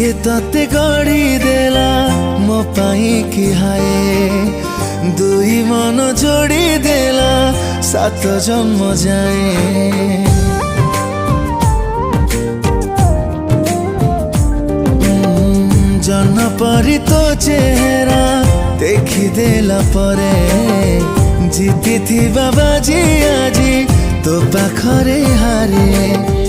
किए तते गढ़ी देला मो पाई कि हाय दुई मन जोड़ी देला सात जन्म जाए। जन परी तो चेहरा देखी देला परे जीती थी बाबाजी आजी तो पाखरे हारे।